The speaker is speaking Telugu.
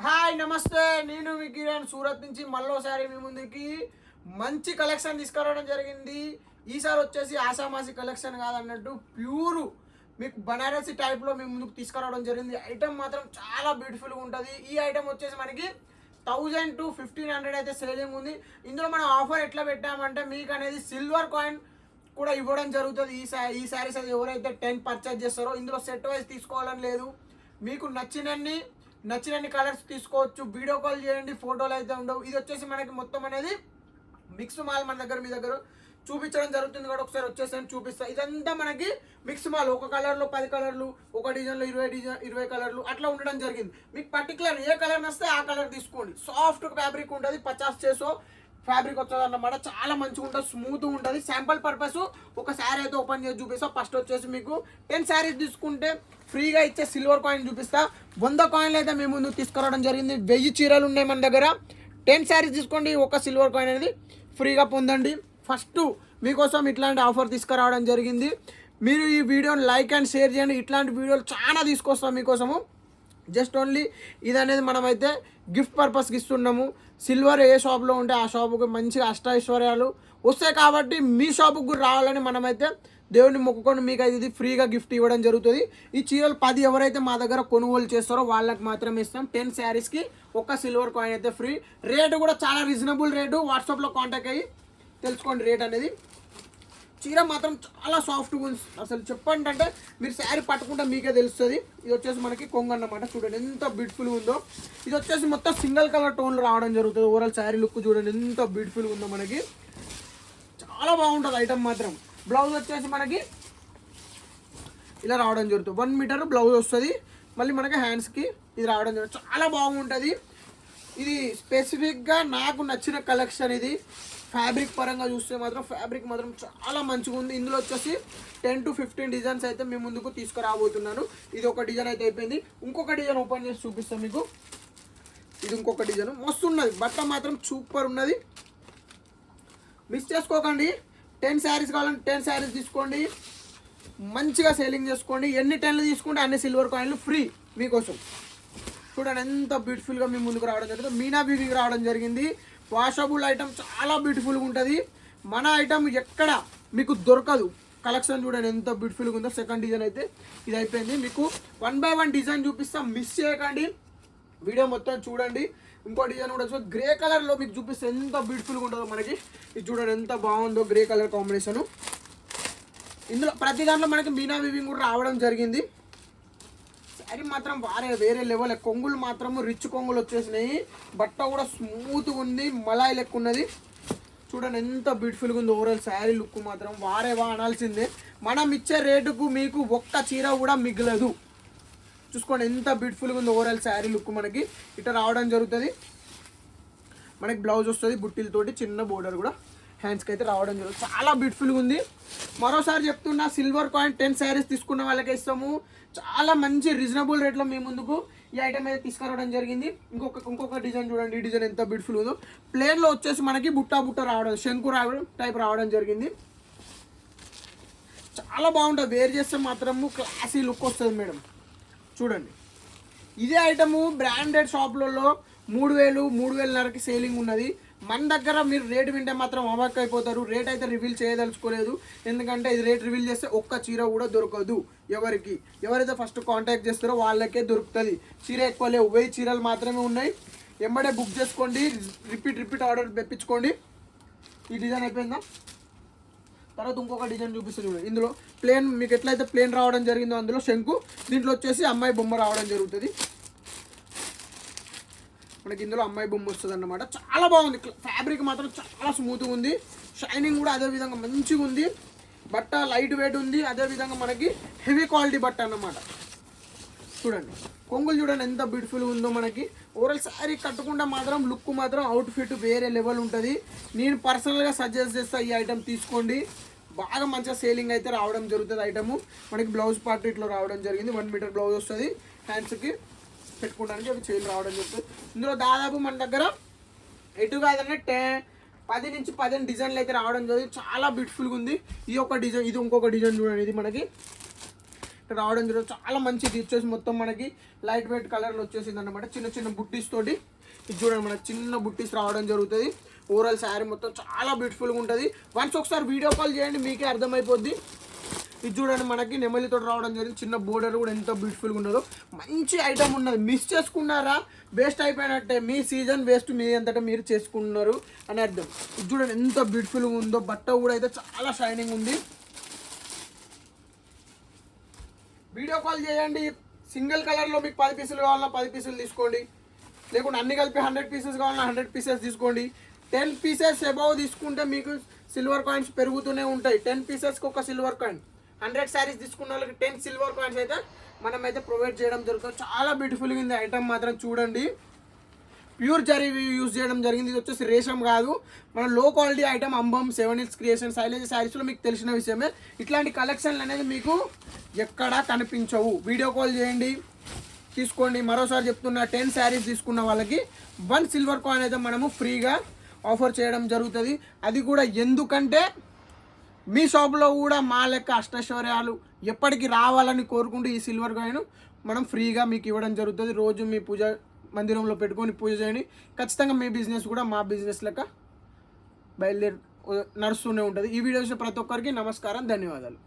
హాయ్ నమస్తే, నేను మీ కిరణ్ సూరత్ నుంచి మళ్ళోసారి మీ ముందుకి మంచి కలెక్షన్ తీసుకురావడం జరిగింది. ఈసారి వచ్చేసి ఆసామాసి కలెక్షన్ కాదన్నట్టు ప్యూర్ మీకు బనారసి టైప్లో మీ ముందుకు తీసుకురావడం జరిగింది. ఐటమ్ మాత్రం చాలా బ్యూటిఫుల్గా ఉంటుంది. ఈ ఐటమ్ వచ్చేసి మనకి 1000 to 1500 అయితే సేలింగ్ ఉంది. ఇందులో మనం ఆఫర్ ఎట్లా పెట్టామంటే మీకు అనేది సిల్వర్ కాయిన్ కూడా ఇవ్వడం జరుగుతుంది. ఈ శారీస్ అది ఎవరైతే 10 పర్చేజ్ చేస్తారో ఇందులో సెట్ వైజ్ తీసుకోవాలని లేదు. మీకు నచ్చినన్ని కలర్స్ తీసుకోవచ్చు. వీడియో కాల్ చేయండి, ఫోటోలు అయితే ఉండవు. ఇది వచ్చేసి మనకి మొత్తం అనేది మిక్స్ మాల్ మన దగ్గర మీ దగ్గర చూపించడం జరుగుతుంది కూడా. ఒకసారి వచ్చేసి చూపిస్తా. ఇదంతా మనకి మిక్స్ మాల్, ఒక కలర్లో 10 కలర్లు, ఒక డిజైన్లో 20 కలర్లు అట్లా ఉండడం జరిగింది. మీకు పర్టికులర్ ఏ కలర్ వస్తే ఆ కలర్ తీసుకోండి. సాఫ్ట్ ఫ్యాబ్రిక్ ఉంటుంది, 50 చేసో ఫ్యాబ్రిక్ వచ్చేది అన్నమాట. చాలా మంచిగా ఉంటుంది, స్మూత్ ఉంటుంది. శాంపుల్ పర్పస్ ఒక శారీ అయితే ఓపెన్ చేసి చూపిస్తా. ఫస్ట్ వచ్చేసి మీకు 10 శారీస్ తీసుకుంటే ఫ్రీగా ఇచ్చే సిల్వర్ కాయిన్ చూపిస్తా. 100 కాయిన్లు అయితే మేము ముందు తీసుకురావడం జరిగింది. 1000 చీరలు ఉన్నాయి మన దగ్గర. 10 శారీస్ తీసుకోండి, ఒక సిల్వర్ కాయిన్ అనేది ఫ్రీగా పొందండి. ఫస్ట్ మీకోసం ఇట్లాంటి ఆఫర్ తీసుకురావడం జరిగింది. మీరు ఈ వీడియోని లైక్ అండ్ షేర్ చేయండి. ఇట్లాంటి వీడియోలు చాలా తీసుకొస్తాం మీకోసము. జస్ట్ ఓన్లీ ఇది అనేది మనమైతే గిఫ్ట్ పర్పస్కి ఇస్తున్నాము. సిల్వర్ ఏ షాప్లో ఉంటే ఆ షాపుకి మంచిగా అష్టైశ్వర్యాలు వస్తాయి కాబట్టి మీ షాపుకి కూడా రావాలని మనమైతే దేవుడిని మొక్కుకొని మీకు అయితే ఇది ఫ్రీగా గిఫ్ట్ ఇవ్వడం జరుగుతుంది. ఈ చీరలు 10 ఎవరైతే మా దగ్గర కొనుగోలు చేస్తారో వాళ్ళకి మాత్రమే ఇస్తాం. 10 శారీస్కి ఒక సిల్వర్ కాయిన్ అయితే ఫ్రీ. రేటు కూడా చాలా రీజనబుల్ రేటు. వాట్సాప్లో కాంటాక్ట్ అయ్యి తెలుసుకోండి రేట్ అనేది. చీర మాత్రం చాలా సాఫ్ట్గా ఉంది. అసలు చెప్పండి అంటే మీరు శారీ పట్టుకుంటే మీకే తెలుస్తుంది. ఇది వచ్చేసి మనకి కొంగు అన్నమాట. చూడండి ఎంత బ్యూటిఫుల్గా ఉందో. ఇది వచ్చేసి మొత్తం సింగిల్ కలర్ టోన్లో రావడం జరుగుతుంది. ఓవరాల్ శారీ లుక్ చూడండి ఎంత బ్యూటిఫుల్గా ఉందో. మనకి చాలా బాగుంటుంది ఐటమ్ మాత్రం. బ్లౌజ్ వచ్చేసి మనకి ఇలా రావడం జరుగుతుంది. 1 మీటర్ బ్లౌజ్ వస్తుంది. మళ్ళీ మనకి హ్యాండ్స్కి ఇది రావడం జరుగుతుంది. చాలా బాగుంటుంది. ఇది స్పెసిఫిక్గా నాకు నచ్చిన కలెక్షన్. ఇది ఫ్యాబ్రిక్ పరంగా చూస్తే మాత్రం ఫ్యాబ్రిక్ మాత్రం చాలా మంచిగా ఉంది. ఇందులో వచ్చేసి 10 to 15 డిజైన్స్ అయితే మీ ముందుకు తీసుకురాబోతున్నాను. ఇది ఒక డిజైన్ అయితే అయిపోయింది. ఇంకొక డిజైన్ ఓపెన్ చేసి చూపిస్తాను మీకు. ఇది ఇంకొక డిజైన్ మస్తు ఉన్నది. బట్ట మాత్రం సూపర్ ఉన్నది. మిస్ చేసుకోకండి. 10 శారీస్ కావాలంటే 10 శారీస్ తీసుకోండి, మంచిగా సేలింగ్ చేసుకోండి. ఎన్ని 10లు తీసుకుంటే అన్ని సిల్వర్ కాయిన్లు ఫ్రీ మీకోసం. చూడండి ఎంత బ్యూటిఫుల్గా మీ ముందుకు రావడం జరిగింది. మీనా బీబీకి రావడం జరిగింది. వాషబుల్ ఐటమ్ చాలా బ్యూటిఫుల్గా ఉంటుంది. మన ఐటమ్ ఎక్కడ మీకు దొరకదు. కలెక్షన్ చూడండి ఎంత బ్యూటిఫుల్గా ఉందో. సెకండ్ డిజైన్ అయితే ఇది అయిపోయింది. మీకు 1 by 1 డిజైన్ చూపిస్తాం, మిస్ చేయకండి. వీడియో మొత్తం చూడండి. ఇంకో డిజైన్ కూడా గ్రే కలర్లో మీకు చూపిస్తే ఎంత బ్యూటిఫుల్గా ఉంటుందో మనకి. ఇది చూడండి ఎంత బాగుందో గ్రే కలర్ కాంబినేషను. ఇందులో ప్రతి దాంట్లో మనకి మీనా వీవింగ్ కూడా రావడం జరిగింది. శారీ మాత్రం వేరే లెవెల్. కొంగులు మాత్రం రిచ్ కొంగులు వచ్చేసినాయి. బట్ట కూడా స్మూత్గా ఉంది, మలాయి లెక్క ఉన్నది. చూడండి ఎంత బ్యూటిఫుల్గా ఉంది. ఓవరాల్ శారీ లుక్ మాత్రం వా అనాల్సిందే. మనం ఇచ్చే రేటుకు మీకు ఒక్క చీర కూడా మిగలదు. చూసుకోండి ఎంత బ్యూటిఫుల్గా ఉంది. ఓవరాల్ శారీ లుక్ మనకి ఇట్లా రావడం జరుగుతుంది. మనకి బ్లౌజ్ వస్తుంది బుట్టిలతోటి, చిన్న బోర్డర్ కూడా హ్యాండ్స్కి అయితే రావడం జరుగుతుంది. చాలా బ్యూటిఫుల్గా ఉంది. మరోసారి చెప్తున్నా, సిల్వర్ కాయిన్ 10 శారీస్ తీసుకున్న వాళ్ళకే ఇస్తాము. చాలా మంచి రీజనబుల్ రేట్లో మీ ముందుకు ఈ ఐటమ్ అయితే తీసుకురావడం జరిగింది. ఇంకొక డిజైన్ చూడండి. ఈ డిజైన్ ఎంత బ్యూటిఫుల్ ఉందో. ప్లేన్లో వచ్చేసి మనకి బుట్ట రావడం, శంకు రావడం టైప్ రావడం జరిగింది. చాలా బాగుంటుంది. వేర్ చేస్తే మాత్రము క్లాసీ లుక్ వస్తుంది మేడం. చూడండి ఇదే ఐటము బ్రాండెడ్ షాపులలో 3000, 3500కి సేలింగ్ ఉన్నది. మన దగ్గర మీరు రేట్ వింటే మాత్రం అవాక్ అయిపోతారు. రేట్ అయితే రివీల్ చేయదలుచుకోలేదు. ఎందుకంటే ఇది రేట్ రివీల్ చేస్తే ఒక్క చీర కూడా దొరకదు. ఎవరైతే ఫస్ట్ కాంటాక్ట్ చేస్తారో వాళ్ళకే దొరుకుతుంది. చీర ఎక్కువ లేవు, 1000 చీరలు మాత్రమే ఉన్నాయి. ఎంబడే బుక్ చేసుకోండి, రిపీట్ ఆర్డర్ తెప్పించుకోండి. ఈ డిజైన్ అయిపోయిందా? తర్వాత ఇంకొక డిజైన్ చూపిస్తుంది చూడండి. ఇందులో ప్లేన్ మీకు ఎట్లయితే ప్లేన్ రావడం జరిగిందో అందులో శంకు, దీంట్లో వచ్చేసి అమ్మాయి బొమ్మ రావడం జరుగుతుంది. మనకి ఇందులో అమ్మాయి బొమ్మ వస్తుంది అన్నమాట. చాలా బాగుంది. ఫ్యాబ్రిక్ మాత్రం చాలా స్మూత్గా ఉంది. షైనింగ్ కూడా అదేవిధంగా మంచిగా ఉంది. బట్ట లైట్ వెయిట్ ఉంది. అదేవిధంగా మనకి హెవీ క్వాలిటీ బట్ట అన్నమాట. చూడండి కొంగులు చూడండి ఎంత బ్యూటిఫుల్గా ఉందో. మనకి ఓవరాల్ శారీ కట్టుకుంటే మాత్రం లుక్ మాత్రం అవుట్ఫిట్ వేరే లెవెల్ ఉంటుంది. నేను పర్సనల్గా సజెస్ట్ చేస్తాను ఈ ఐటమ్ తీసుకోండి. బాగా మంచిగా సేలింగ్ అయితే రావడం జరుగుతుంది. ఐటము మనకి బ్లౌజ్ పార్ట్ ఇట్లా రావడం జరిగింది. 1 మీటర్ బ్లౌజ్ వస్తుంది. హ్యాండ్స్కి పెట్టుకోవడానికి అవి చైన్ రావడం జరుగుతుంది. ఇందులో దాదాపు మన దగ్గర ఎటు కాదంటే 10 నుంచి 15 డిజైన్లు అయితే రావడం జరిగింది. చాలా బ్యూటిఫుల్గా ఉంది. ఇది ఒక డిజైన్, ఇది ఇంకొక డిజైన్ చూడండి. ఇది మనకి రావడం జరుగుతుంది. చాలా మంచిది వచ్చేసి మొత్తం మనకి లైట్ వెయిట్ కలర్లో వచ్చేసింది అనమాట. చిన్న చిన్న బుట్టీస్ తోటి ఇది చూడండి, మనకి చిన్న బుట్టీస్ రావడం జరుగుతుంది. ఓవరాల్ శారీ మొత్తం చాలా బ్యూటిఫుల్గా ఉంటుంది. వన్స్ ఒకసారి వీడియో కాల్ చేయండి, మీకే అర్థమైపోద్ది. ఇది చూడండి, మనకి నెమలితో రావడం జరిగింది. చిన్న బోర్డర్ కూడా ఎంత బ్యూటిఫుల్గా ఉన్నదో, మంచి ఐటమ్ ఉన్నది. మిస్ చేసుకున్నారా వేస్ట్ అయిపోయినట్టే, మీ సీజన్ వేస్ట్ మీ అంతటా మీరు చేసుకున్నారు అని అర్థం. ఇది చూడండి ఎంత బ్యూటిఫుల్గా ఉందో, బట్ట కూడా అయితే చాలా షైనింగ్ ఉంది. వీడియో కాల్ చేయండి. సింగిల్ కలర్లో మీకు 10 పీసులు కావాలన్నా 10 పీసులు తీసుకోండి, లేకుంటే అన్ని కలిపి 100 పీసెస్ కావాలన్నా 100 పీసెస్ తీసుకోండి. 10 పీసెస్ అబౌవ్ తీసుకుంటే మీకు సిల్వర్ కాయిన్స్ పెరుగుతూనే ఉంటాయి. 10 పీసెస్కి ఒక సిల్వర్ కాయిన్. 100 శారీస్ తీసుకున్న వాళ్ళకి 10 సిల్వర్ కాయిన్స్ అయితే మనమైతే ప్రొవైడ్ చేయడం జరుగుతుంది. చాలా బ్యూటిఫుల్గా ఉంది ఐటమ్ మాత్రం చూడండి. ప్యూర్ జరీ యూజ్ చేయడం జరిగింది. ఇది వచ్చేసి రేషం కాదు, మన లో క్వాలిటీ ఐటమ్. అంబం, 7 Hills క్రియేషన్, శైలజ శారీస్లో మీకు తెలిసిన విషయమే. ఇట్లాంటి కలెక్షన్లు అనేది మీకు ఎక్కడా కనిపించవు. వీడియో కాల్ చేయండి, తీసుకోండి. మరోసారి చెప్తున్నా, 10 శారీస్ తీసుకున్న వాళ్ళకి 1 సిల్వర్ కాయిన్ అయితే మనము ఫ్రీగా ఆఫర్ చేయడం జరుగుతుంది. అది కూడా ఎందుకంటే మీ షాప్లో కూడా మా లెక్క అష్టైశ్వర్యాలు ఎప్పటికీ రావాలని కోరుకుంటూ ఈ సిల్వర్ కాయిన్ మనం ఫ్రీగా మీకు ఇవ్వడం జరుగుతుంది. రోజు మీ పూజ మందిరంలో పెట్టుకొని పూజ చేయండి. ఖచ్చితంగా మీ బిజినెస్ కూడా మా బిజినెస్ లెక్క నడుస్తూనే ఉంటుంది. ఈ వీడియో ప్రతి ఒక్కరికి నమస్కారం, ధన్యవాదాలు.